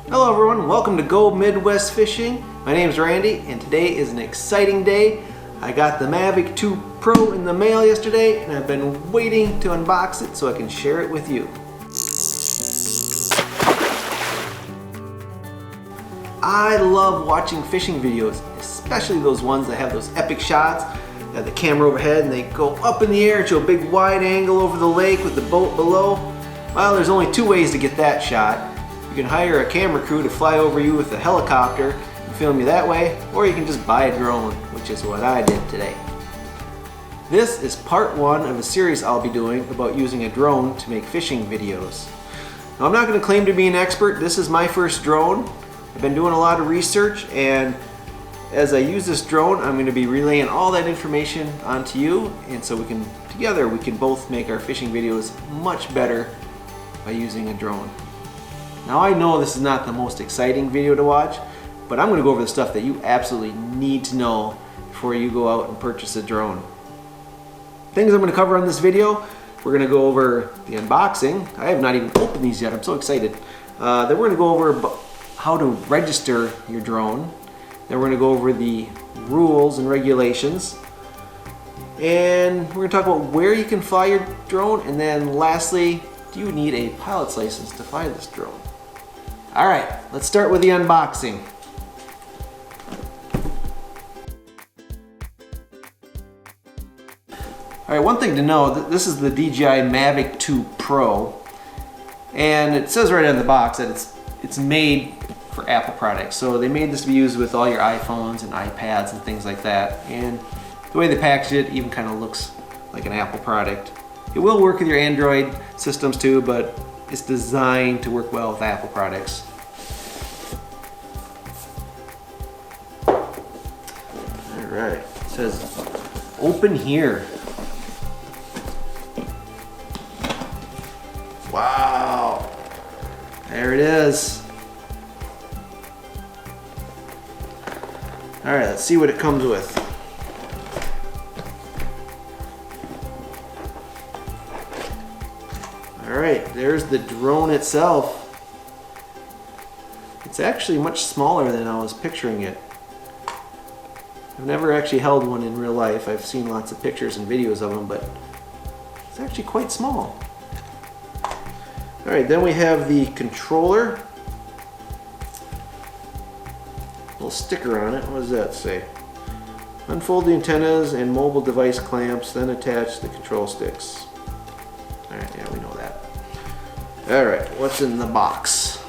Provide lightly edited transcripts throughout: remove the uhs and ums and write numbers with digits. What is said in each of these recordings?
Hello everyone, welcome to Go Midwest Fishing. My name is Randy and today is an exciting day. I got the Mavic 2 Pro in the mail yesterday and I've been waiting to unbox it so I can share it with you. I love watching fishing videos, especially those ones that have those epic shots. They have the camera overhead and they go up in the air to a big wide angle over the lake with the boat below. Well, there's only two ways to get that shot. You can hire a camera crew to fly over you with a helicopter and film you that way, or you can just buy a drone, which is what I did today. This is part one of a series I'll be doing about using a drone to make fishing videos. Now, I'm not going to claim to be an expert. This is my first drone. I've been doing a lot of research, and as I use this drone, I'm going to be relaying all that information onto you, and so together we can both make our fishing videos much better by using a drone. Now, I know this is not the most exciting video to watch, but I'm going to go over the stuff that you absolutely need to know before you go out and purchase a drone. Things I'm going to cover on this video: we're going to go over the unboxing. I have not even opened these yet, I'm so excited. Then we're going to go over how to register your drone. Then we're going to go over the rules and regulations. And we're going to talk about where you can fly your drone. And then lastly, do you need a pilot's license to fly this drone? Alright, let's start with the unboxing. Alright, one thing to know, this is the DJI Mavic 2 Pro. And it says right on the box that it's made for Apple products. So they made this to be used with all your iPhones and iPads and things like that. And the way they packaged it even kind of looks like an Apple product. It will work with your Android systems too, but it's designed to work well with Apple products. Alright, it says open here. Wow, there it is. Alright, let's see what it comes with. Alright, there's the drone itself. It's actually much smaller than I was picturing it. I've never actually held one in real life. I've seen lots of pictures and videos of them, but it's actually quite small. Alright, then we have the controller. Little sticker on it. What does that say? Unfold the antennas and mobile device clamps, then attach the control sticks. Alright, yeah, we know that. Alright, what's in the box?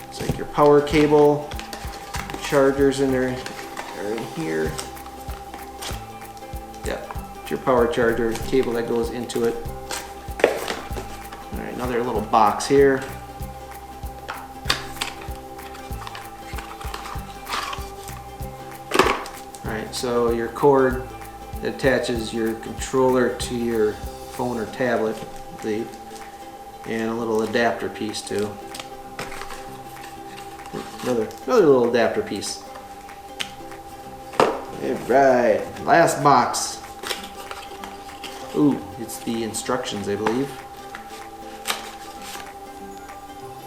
It's like your power cable, chargers in there, are in here. Yep, it's your power charger cable that goes into it. Alright, another little box here. Alright, so your cord that attaches your controller to your phone or tablet, I believe, and a little adapter piece too. Another little adapter piece. Alright, last box. Ooh, it's the instructions, I believe.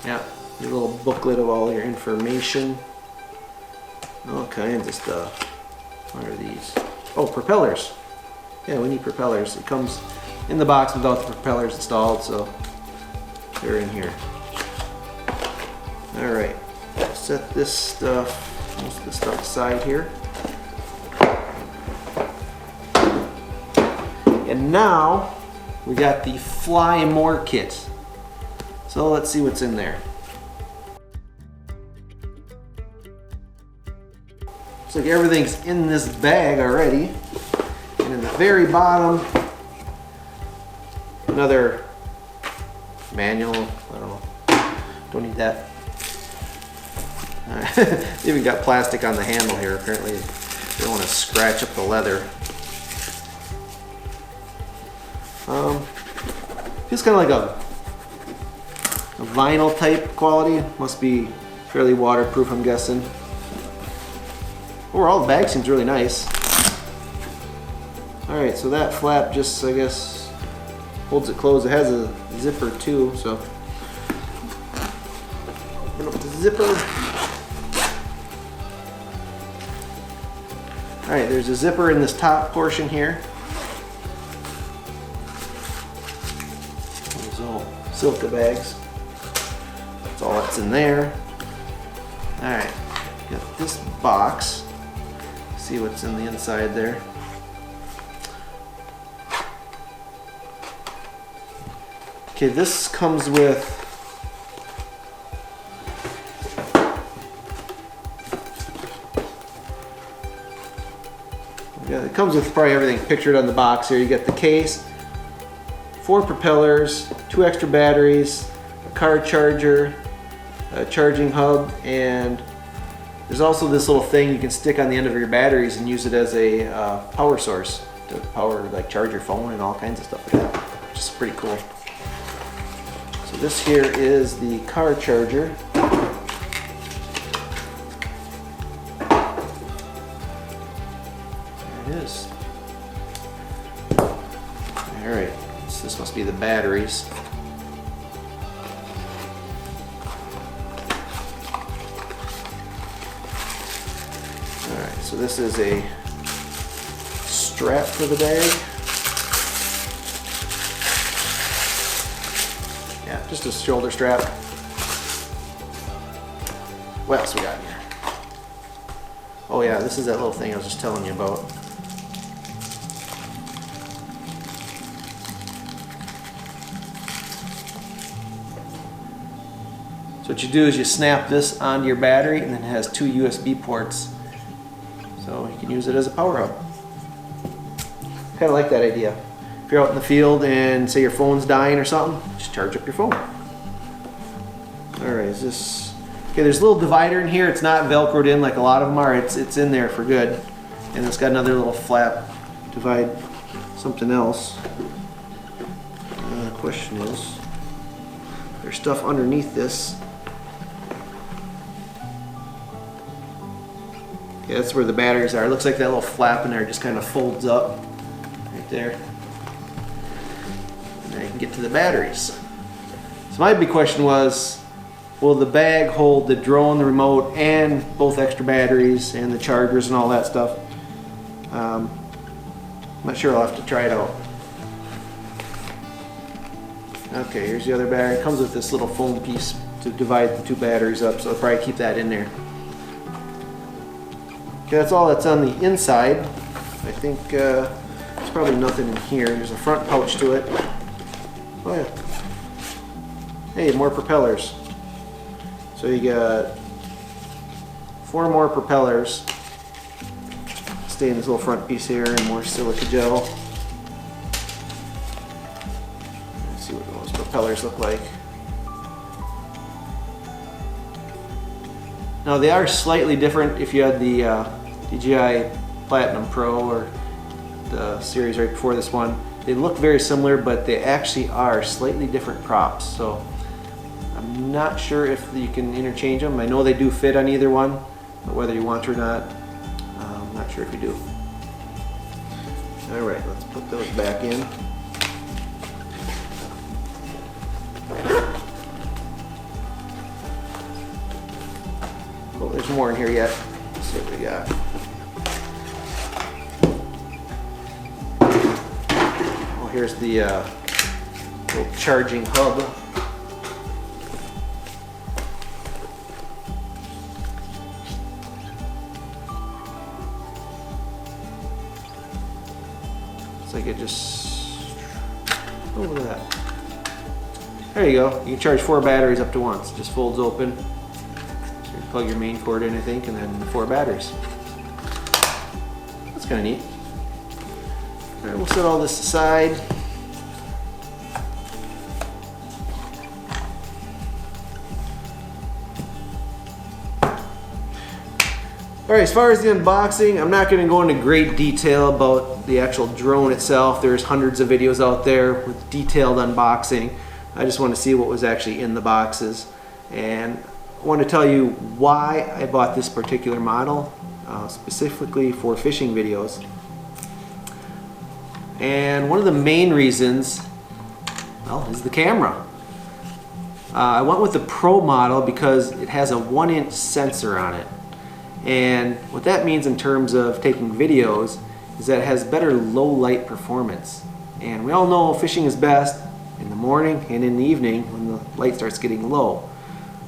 Yeah, your little booklet of all your information. All kinds of stuff. What are these? Oh, propellers. Yeah, we need propellers. It comes in the box without the propellers installed, so they're in here. Alright, set this stuff, most of the stuff aside here. And now we got the Fly More kit. So let's see what's in there. Looks like everything's in this bag already. And in the very bottom, another manual. I don't know. Don't need that. Even got plastic on the handle here. Apparently they don't want to scratch up the leather. Feels kind of like a vinyl type quality. Must be fairly waterproof, I'm guessing. Overall, the bag seems really nice. Alright, so that flap just, I guess, holds it closed. It has a zipper too, so open up the zipper. Alright, there's a zipper in this top portion here. Those little Silka bags. That's all that's in there. Alright, got this box. See what's in the inside there. Okay, this comes with it comes with probably everything pictured on the box here. You get the case, 4 propellers, 2 extra batteries, a car charger, a charging hub, and there's also this little thing you can stick on the end of your batteries and use it as a power source to power, like, charge your phone and all kinds of stuff like that, which is pretty cool. So this here is the car charger. There it is. Alright, so this must be the batteries. Alright, so this is a strap for the bag. Yeah, just a shoulder strap. What else we got here? Oh yeah, this is that little thing I was just telling you about. So what you do is you snap this onto your battery, and then it has 2 USB ports. So you can use it as a power hub. Kind of like that idea. If you're out in the field and say your phone's dying or something, just charge up your phone. Alright, is this... Okay, there's a little divider in here. It's not velcroed in like a lot of them are. It's in there for good. And it's got another little flap to divide something else. The question is, there's stuff underneath this. Okay, that's where the batteries are. It looks like that little flap in there just kind of folds up right there. And then you can get to the batteries. So my big question was, will the bag hold the drone, the remote, and both extra batteries and the chargers and all that stuff? I'm not sure. I'll have to try it out. Okay, here's the other battery. It comes with this little foam piece to divide the 2 batteries up, so I'll probably keep that in there. Okay, that's all that's on the inside. I think there's probably nothing in here. There's a front pouch to it. Oh yeah. Hey, more propellers. So you got 4 more propellers. Stay in this little front piece here, and more silica gel. Let's see what those propellers look like. Now they are slightly different if you had the DJI Platinum Pro or the series right before this one. They look very similar, but they actually are slightly different props. So I'm not sure if you can interchange them. I know they do fit on either one, but whether you want to or not, I'm not sure if you do. Alright, let's put those back in. Oh, there's more in here yet. Let's see what we got. Oh, here's the little charging hub. It's like it just... Oh, look at that. There you go. You can charge 4 batteries up to once. It just folds open. You plug your main cord in, I think, and then 4 batteries. That's kind of neat. Alright, we'll set all this aside. Alright, as far as the unboxing, I'm not going to go into great detail about the actual drone itself. There's hundreds of videos out there with detailed unboxing. I just want to see what was actually in the boxes. And I want to tell you why I bought this particular model, specifically for fishing videos. And one of the main reasons well, is the camera. I went with the Pro model because it has a 1-inch sensor on it. And what that means in terms of taking videos is that it has better low light performance. And we all know fishing is best in the morning and in the evening when the light starts getting low.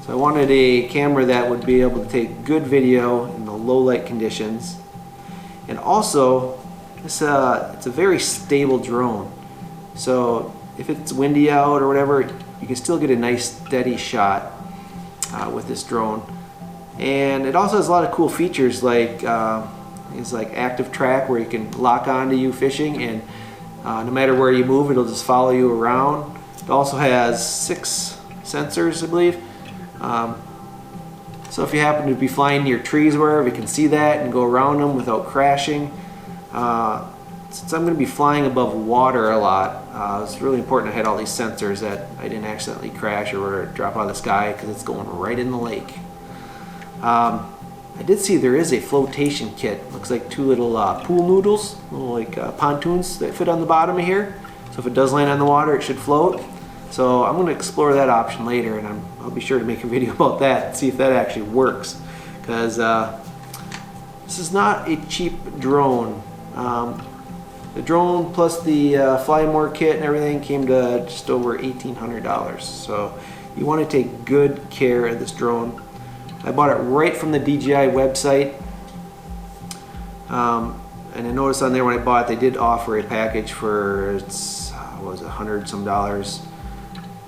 So I wanted a camera that would be able to take good video in the low light conditions. And also, it's a very stable drone. So if it's windy out or whatever, you can still get a nice steady shot with this drone. And it also has a lot of cool features like it's like active track, where you can lock onto you fishing, and no matter where you move, it'll just follow you around. It also has 6 sensors, I believe. So if you happen to be flying near trees or wherever, you can see that and go around them without crashing. Since I'm going to be flying above water a lot, it's really important I had all these sensors that I didn't accidentally crash or drop out of the sky, because it's going right in the lake. I did see there is a flotation kit. Looks like 2 little pool noodles, little like pontoons that fit on the bottom of here. So if it does land on the water, it should float. So I'm going to explore that option later, and I'll be sure to make a video about that and see if that actually works, because this is not a cheap drone. The drone plus the Fly More kit and everything came to just over $1,800. So you want to take good care of this drone. I bought it right from the DJI website, and I noticed on there when I bought it, they did offer a package for what was it, $100 some.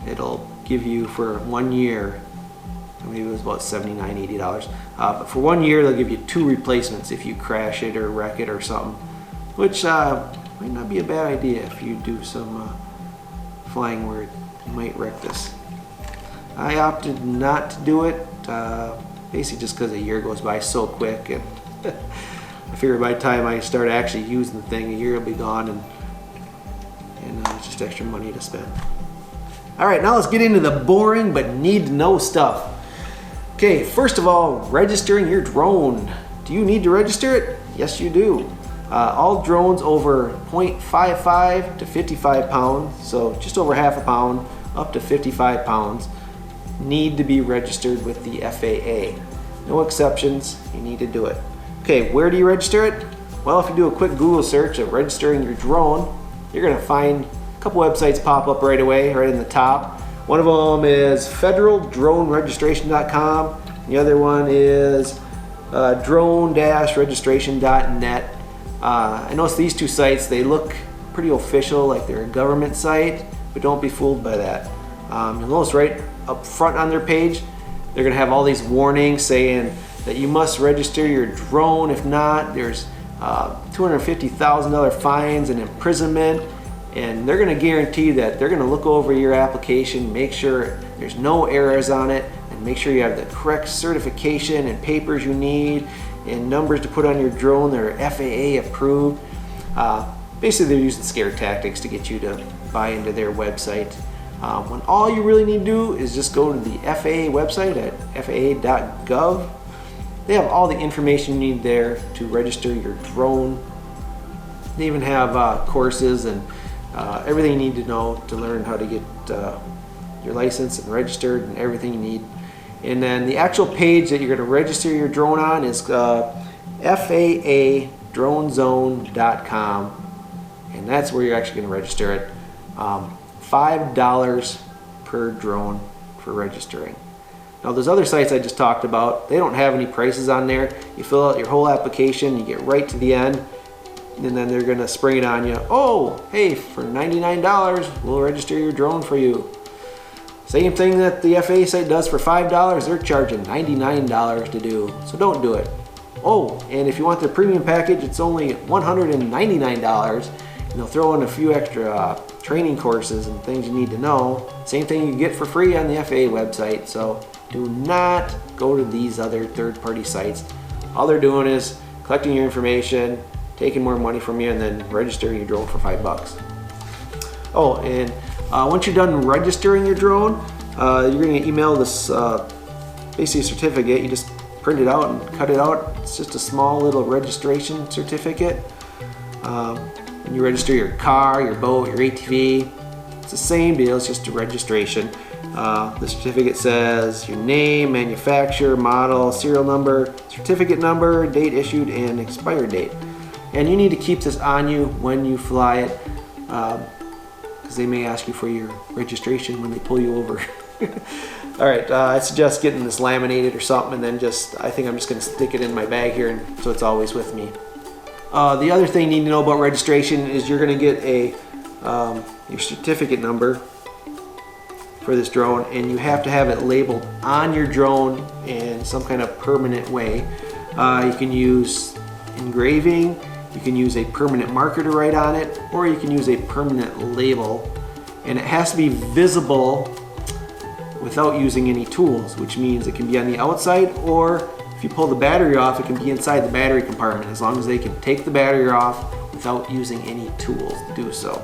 It'll give you for 1 year, maybe it was about $79, $80. But for 1 year, they'll give you 2 replacements if you crash it or wreck it or something, which might not be a bad idea if you do some flying where you might wreck this. I opted not to do it, basically just because a year goes by so quick, and I figured by the time I start actually using the thing, a year will be gone, and it's just extra money to spend. Alright, now let's get into the boring but need to know stuff. Okay, first of all, registering your drone. Do you need to register it? Yes, you do. All drones over 0.55 to 55 pounds, so just over half a pound up to 55 pounds, need to be registered with the FAA. No exceptions, you need to do it. Okay, where do you register it? Well, if you do a quick Google search of registering your drone, you're going to find a couple websites pop up right away, right in the top. One of them is federaldroneregistration.com. The other one is drone-registration.net. I noticed these 2 sites, they look pretty official, like they're a government site, but don't be fooled by that. You'll notice right up front on their page, they're going to have all these warnings saying that you must register your drone. If not, there's $250,000 fines and imprisonment, and they're going to guarantee that they're going to look over your application, make sure there's no errors on it, and make sure you have the correct certification and papers you need and numbers to put on your drone that are FAA approved. Basically, they're using scare tactics to get you to buy into their website. When all you really need to do is just go to the FAA website at faa.gov. They have all the information you need there to register your drone. They even have courses and everything you need to know to learn how to get your license and registered and everything you need. And then the actual page that you're going to register your drone on is FAAdronezone.com, and that's where you're actually going to register it. $5 per drone for registering. Now those other sites I just talked about, they don't have any prices on there. You fill out your whole application, you get right to the end, and then they're going to spring it on you. Oh, hey, for $99, we'll register your drone for you. Same thing that the FAA site does for $5, they're charging $99 to do, so don't do it. Oh, and if you want the premium package, it's only $199, and they'll throw in a few extra training courses and things you need to know. Same thing you get for free on the FAA website, so do not go to these other third-party sites. All they're doing is collecting your information, taking more money from you, and then registering your drone for $5. Oh, and once you're done registering your drone, you're going to email this basically a certificate. You just print it out and cut it out. It's just a small little registration certificate. When you register your car, your boat, your ATV, It's the same deal, it's just a registration. The certificate says your name, manufacturer, model, serial number, certificate number, date issued, and expired date. And you need to keep this on you when you fly it, because they may ask you for your registration when they pull you over. Alright, I suggest getting this laminated or something, and then I think I'm just going to stick it in my bag here, and so it's always with me. The other thing you need to know about registration is you're going to get your certificate number for this drone, and you have to have it labeled on your drone in some kind of permanent way. You can use engraving, you can use a permanent marker to write on it, or you can use a permanent label, and it has to be visible without using any tools, which means it can be on the outside, or if you pull the battery off, it can be inside the battery compartment, as long as they can take the battery off without using any tools to do so.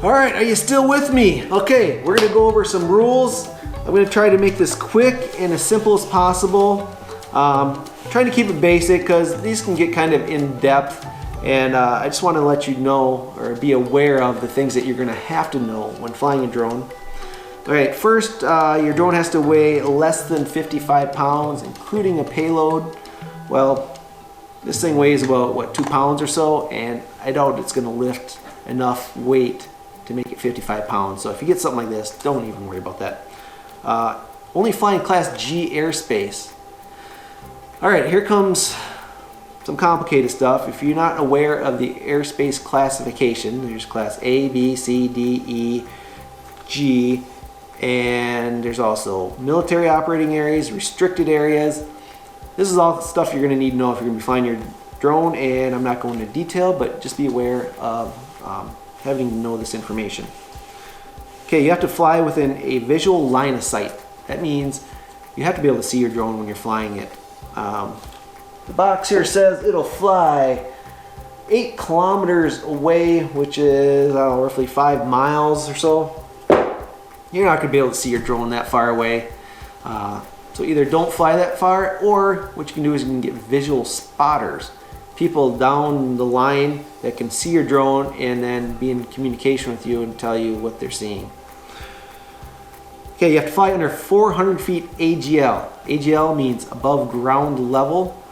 Alright, are you still with me? Okay, we're going to go over some rules. I'm going to try to make this quick and as simple as possible. Trying to keep it basic because these can get kind of in-depth, and I just want to let you know or be aware of the things that you're going to have to know when flying a drone. Alright, first, your drone has to weigh less than 55 pounds, including a payload. Well, this thing weighs about, what, 2 pounds or so, and I doubt it's going to lift enough weight to make it 55 pounds. So if you get something like this, don't even worry about that. Only flying Class G airspace. Alright, here comes some complicated stuff. If you're not aware of the airspace classification, there's Class A, B, C, D, E, G, and there's also military operating areas, restricted areas. This is all stuff you're going to need to know if you're going to be flying your drone, and I'm not going into detail, but just be aware of having to know this information. Okay, you have to fly within a visual line of sight. That means you have to be able to see your drone when you're flying it. The box here says it'll fly 8 kilometers away, which is, I don't know, roughly 5 miles or so. You're not going to be able to see your drone that far away. So either don't fly that far, or what you can do is you can get visual spotters. People down the line that can see your drone and then be in communication with you and tell you what they're seeing. Okay, you have to fly under 400 feet AGL. AGL means above ground level.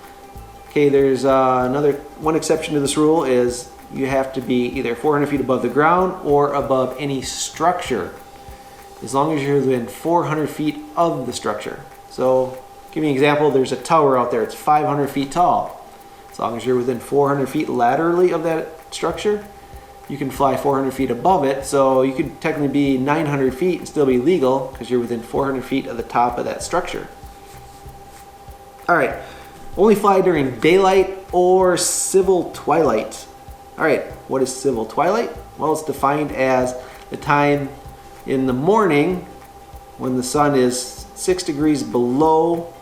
Okay, there's one exception to this rule is you have to be either 400 feet above the ground or above any structure, as long as you're within 400 feet of the structure. So, give me an example, there's a tower out there, it's 500 feet tall. As long as you're within 400 feet laterally of that structure, you can fly 400 feet above it, so you could technically be 900 feet and still be legal because you're within 400 feet of the top of that structure. Alright, only fly during daylight or civil twilight. Alright, what is civil twilight? Well, it's defined as the time in the morning when the sun is 6 degrees below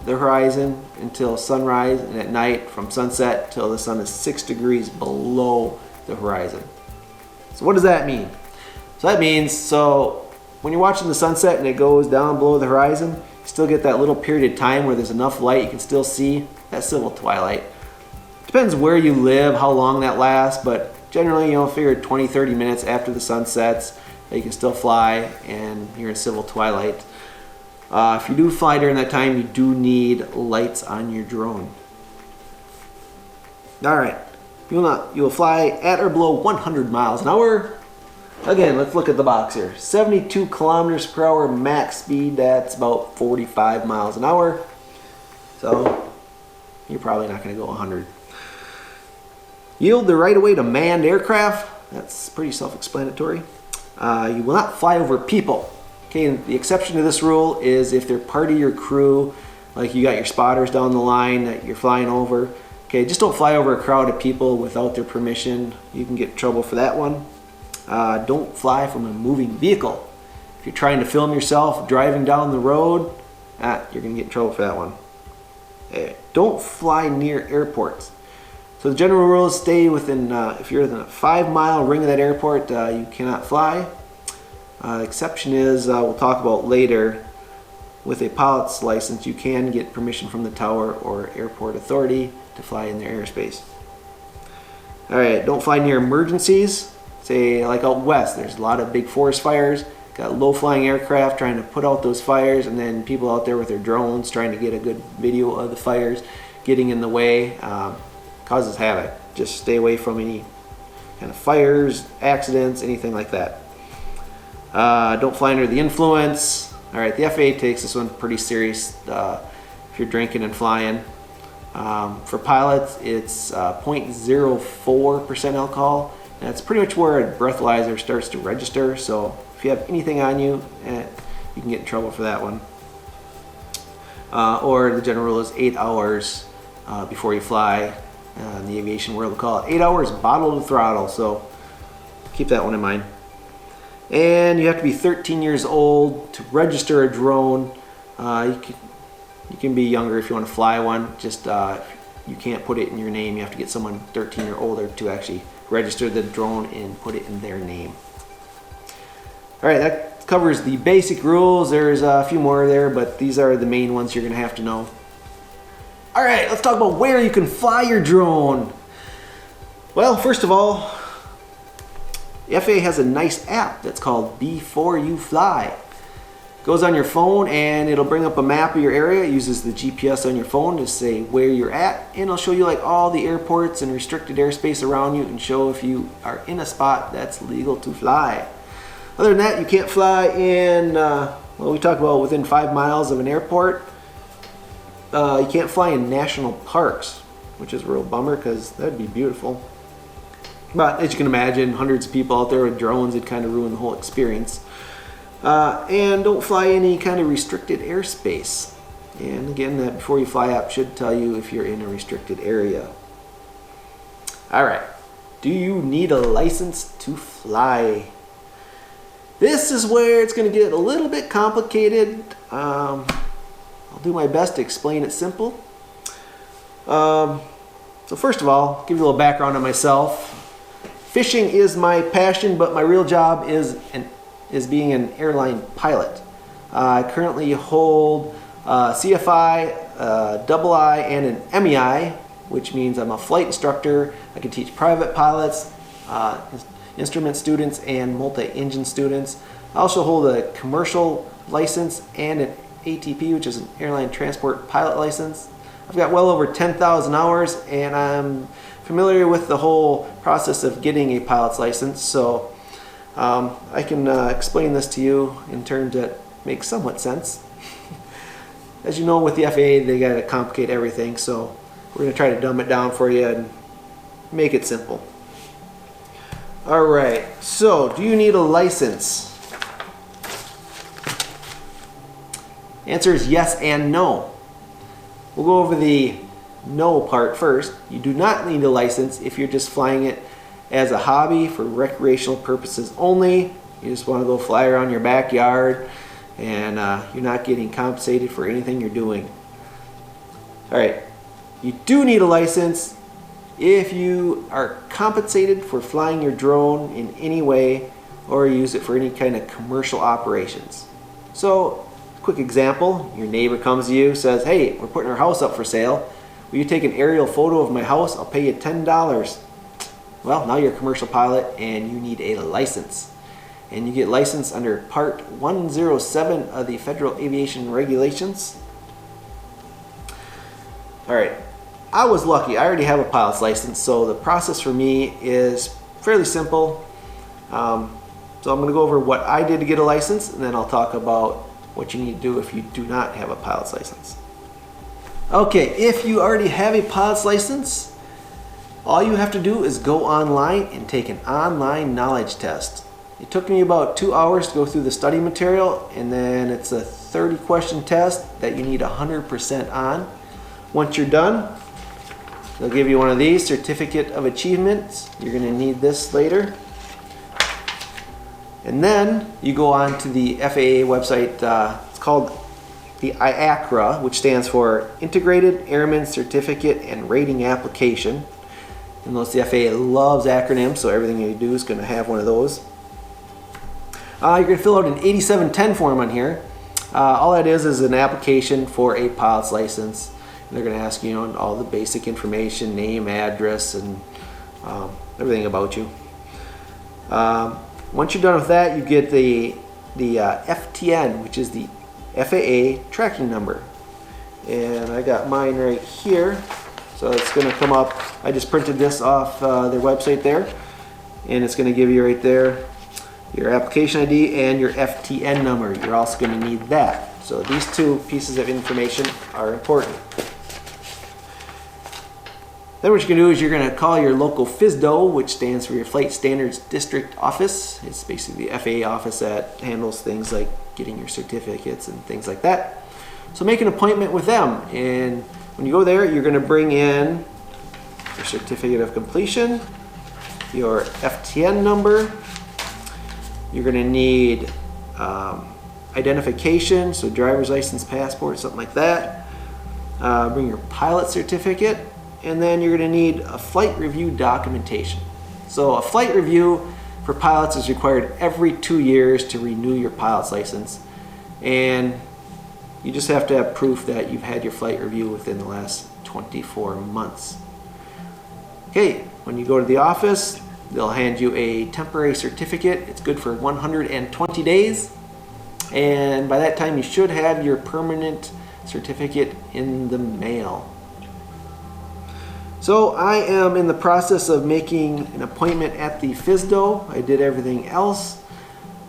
the horizon until sunrise, and at night from sunset till the sun is 6 degrees below the horizon. So what does that mean? So that means, when you're watching the sunset and it goes down below the horizon, you still get that little period of time where there's enough light you can still see. That's civil twilight. Depends where you live, how long that lasts, but generally, figure 20-30 minutes after the sun sets that you can still fly and you're in civil twilight. If you do fly during that time, you do need lights on your drone. Alright, you will fly at or below 100 miles an hour. Again, let's look at the box here. 72 kilometers per hour max speed, that's about 45 miles an hour. So, you're probably not going to go 100. Yield the right of way to manned aircraft. That's pretty self-explanatory. You will not fly over people. Okay, and the exception to this rule is if they're part of your crew, like you got your spotters down the line that you're flying over. Okay, just don't fly over a crowd of people without their permission. You can get in trouble for that one. Don't fly from a moving vehicle. If you're trying to film yourself driving down the road, you're going to get in trouble for that one. Don't fly near airports. So the general rule is stay within, if you're within a 5-mile ring of that airport, you cannot fly. Exception is, we'll talk about later, with a pilot's license, you can get permission from the tower or airport authority to fly in their airspace. Alright, don't fly near emergencies. say like out west, there's a lot of big forest fires, got low flying aircraft trying to put out those fires, and then people out there with their drones trying to get a good video of the fires getting in the way, causes havoc. Just stay away from any kind of fires, accidents, anything like that. Don't fly under the influence. All right, the FAA takes this one pretty serious if you're drinking and flying. For pilots, it's 0.04% alcohol. That's pretty much where a breathalyzer starts to register. So if you have anything on you, you can get in trouble for that one. Or the general rule is 8 hours before you fly. In the aviation world, we call it 8 hours bottle to throttle. So keep that one in mind. And you have to be 13 years old to register a drone. You can be younger if you want to fly one. Just you can't put it in your name. You have to get someone 13 or older to actually register the drone and put it in their name. All right, that covers the basic rules. There's a few more there, but these are the main ones you're going to have to know. All right, let's talk about where you can fly your drone. Well, first of all, the FAA has a nice app that's called Before You Fly. It goes on your phone and it'll bring up a map of your area. It uses the GPS on your phone to say where you're at, and it'll show you like all the airports and restricted airspace around you and show if you are in a spot that's legal to fly. Other than that, you can't fly in, we talked about within 5 miles of an airport. You can't fly in national parks, which is a real bummer because that'd be beautiful. But as you can imagine, hundreds of people out there with drones, it'd kind of ruin the whole experience. And don't fly any kind of restricted airspace. And again, that Before You Fly app should tell you if you're in a restricted area. All right, do you need a license to fly? This is where it's going to get a little bit complicated. I'll do my best to explain it simple. So first of all, give you a little background on myself. Fishing is my passion, but my real job is being an airline pilot. I currently hold CFI, II, and an MEI, which means I'm a flight instructor. I can teach private pilots, instrument students, and multi-engine students. I also hold a commercial license and an ATP, which is an airline transport pilot license. I've got well over 10,000 hours, and I'm familiar with the whole process of getting a pilot's license, so I can explain this to you in terms that make somewhat sense. As you know, with the FAA, they got to complicate everything, so we're going to try to dumb it down for you and make it simple. All right, so do you need a license? Answer is yes and no. We'll go over the no part first. You do not need a license if you're just flying it as a hobby for recreational purposes only. You just want to go fly around your backyard and you're not getting compensated for anything you're doing. All right, you do need a license if you are compensated for flying your drone in any way or use it for any kind of commercial operations. So, quick example, your neighbor comes to you, says, hey, we're putting our house up for sale. Will you take an aerial photo of my house? I'll pay you $10. Well, now you're a commercial pilot and you need a license. And you get licensed under Part 107 of the Federal Aviation Regulations. All right, I was lucky. I already have a pilot's license, so the process for me is fairly simple. So I'm going to go over what I did to get a license, and then I'll talk about what you need to do if you do not have a pilot's license. Okay, if you already have a pilot's license, all you have to do is go online and take an online knowledge test. It took me about 2 hours to go through the study material, and then it's a 30-question test that you need 100% on. Once you're done, they'll give you one of these, Certificate of Achievements. You're going to need this later. And then you go on to the FAA website. It's called the IACRA, which stands for Integrated Airman Certificate and Rating Application. And notice the FAA loves acronyms, so everything you do is going to have one of those. You're going to fill out an 8710 form on here. All that is an application for a pilot's license. And they're going to ask you, all the basic information, name, address, and everything about you. Once you're done with that, you get the FTN, which is the FAA tracking number. And I got mine right here. So it's going to come up. I just printed this off their website there. And it's going to give you right there your application ID and your FTN number. You're also going to need that. So these two pieces of information are important. Then what you're going to do is you're going to call your local FSDO, which stands for your Flight Standards District Office. It's basically the FAA office that handles things like getting your certificates and things like that. So make an appointment with them. And when you go there, you're going to bring in your certificate of completion, your FTN number. You're going to need identification, so driver's license, passport, something like that. Bring your pilot certificate, and then you're going to need a flight review documentation. So a flight review for pilots is required every 2 years to renew your pilot's license, and you just have to have proof that you've had your flight review within the last 24 months. Okay, when you go to the office, they'll hand you a temporary certificate. It's good for 120 days. And by that time, you should have your permanent certificate in the mail. So I am in the process of making an appointment at the FSDO. I did everything else.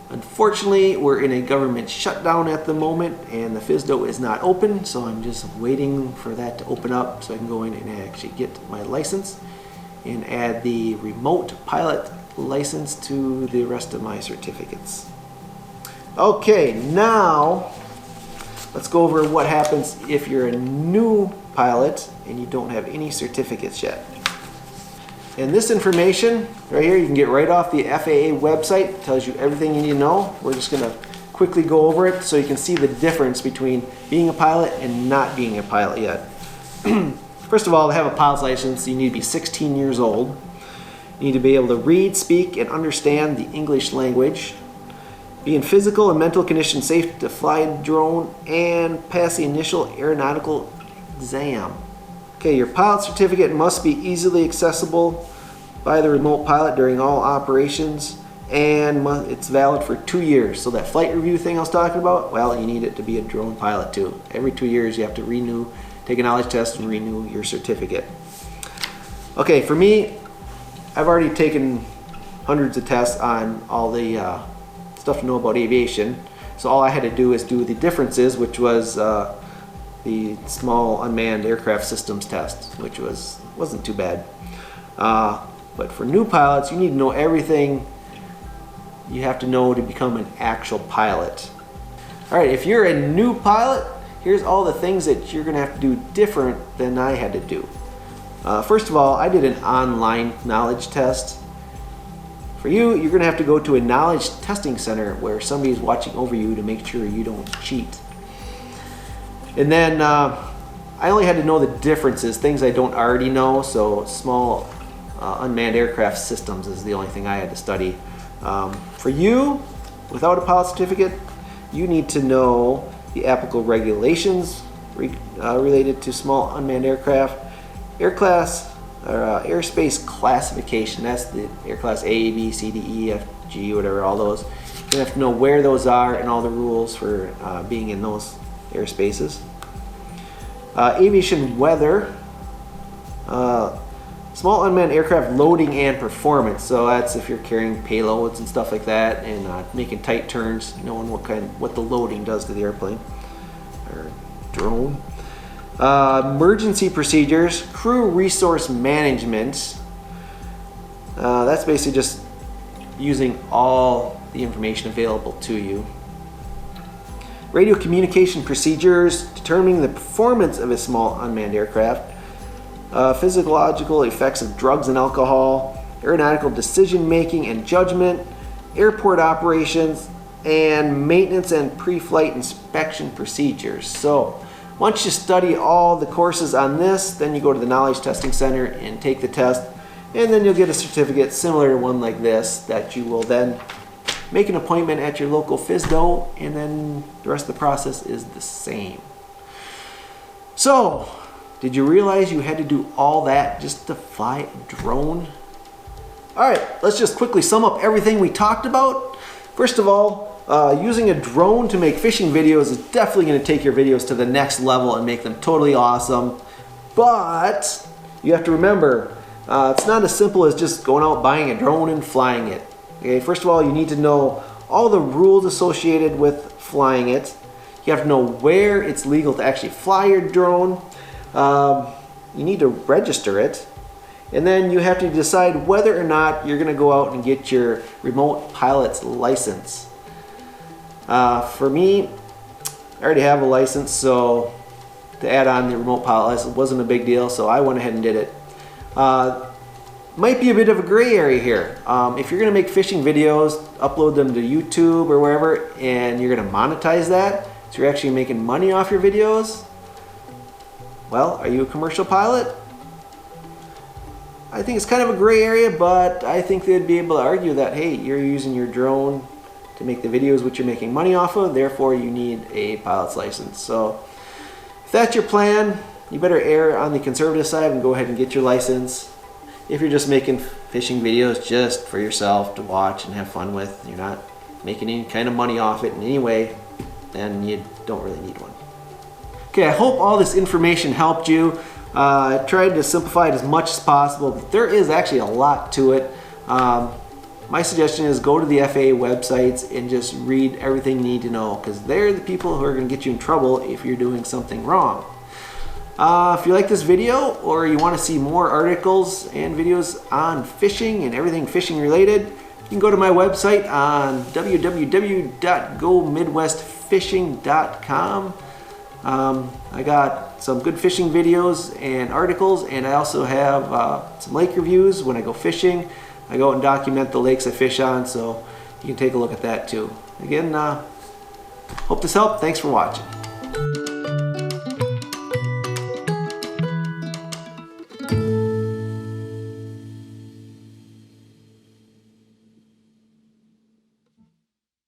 Unfortunately, we're in a government shutdown at the moment, and the FSDO is not open. So I'm just waiting for that to open up so I can go in and actually get my license and add the remote pilot license to the rest of my certificates. Okay, now let's go over what happens if you're a new pilot and you don't have any certificates yet. And this information right here you can get right off the FAA website. It tells you everything you need to know. We're just going to quickly go over it so you can see the difference between being a pilot and not being a pilot yet. First of all, to have a pilot's license, you need to be 16 years old. You need to be able to read, speak, and understand the English language. Be in physical and mental condition safe to fly a drone, and pass the initial aeronautical exam. Okay, your pilot certificate must be easily accessible by the remote pilot during all operations, and it's valid for 2 years. So that flight review thing I was talking about, well, you need it to be a drone pilot too. Every 2 years you have to renew, take a knowledge test and renew your certificate. Okay, for me, I've already taken hundreds of tests on all the stuff to know about aviation. So all I had to do is do the differences, which was the small unmanned aircraft systems test, which wasn't too bad. But for new pilots, you need to know everything you have to know to become an actual pilot. All right, if you're a new pilot, here's all the things that you're going to have to do different than I had to do. First of all, I did an online knowledge test. For you, you're going to have to go to a knowledge testing center where somebody's watching over you to make sure you don't cheat. And then I only had to know the differences, things I don't already know. So small unmanned aircraft systems is the only thing I had to study. For you, without a pilot certificate, you need to know the applicable regulations related to small unmanned aircraft, airspace classification. That's the air class A, B, C, D, E, F, G, whatever, all those. You have to know where those are and all the rules for being in those airspaces. Aviation weather, small unmanned aircraft loading and performance. So that's if you're carrying payloads and stuff like that and making tight turns, knowing what the loading does to the airplane or drone. Emergency procedures, crew resource management. That's basically just using all the information available to you. Radio communication procedures, determining the performance of a small unmanned aircraft. Physiological effects of drugs and alcohol, aeronautical decision making and judgment, airport operations, and maintenance and pre-flight inspection procedures. So once you study all the courses on this, then you go to the Knowledge Testing Center and take the test, and then you'll get a certificate similar to one like this that you will then make an appointment at your local FSDO, and then the rest of the process is the same. So, did you realize you had to do all that just to fly a drone? All right, let's just quickly sum up everything we talked about. First of all, using a drone to make fishing videos is definitely going to take your videos to the next level and make them totally awesome. But you have to remember, it's not as simple as just going out buying a drone and flying it. Okay, first of all, you need to know all the rules associated with flying it. You have to know where it's legal to actually fly your drone. You need to register it. And then you have to decide whether or not you're going to go out and get your remote pilot's license. For me, I already have a license, so to add on the remote pilot license wasn't a big deal, so I went ahead and did it. Might be a bit of a gray area here. If you're going to make fishing videos, upload them to YouTube or wherever, and you're going to monetize that, so you're actually making money off your videos, well, are you a commercial pilot? I think it's kind of a gray area, but I think they'd be able to argue that, hey, you're using your drone to make the videos which you're making money off of, therefore you need a pilot's license. So if that's your plan, you better err on the conservative side and go ahead and get your license. If you're just making fishing videos just for yourself to watch and have fun with, you're not making any kind of money off it in any way, then you don't really need one. Okay, I hope all this information helped you. I tried to simplify it as much as possible, but there is actually a lot to it. My suggestion is go to the FAA websites and just read everything you need to know, because they're the people who are going to get you in trouble if you're doing something wrong. If you like this video or you want to see more articles and videos on fishing and everything fishing related, you can go to my website on www.gomidwestfishing.com. I got some good fishing videos and articles, and I also have some lake reviews when I go fishing. I go out and document the lakes I fish on, so you can take a look at that too. Again, hope this helped. Thanks for watching.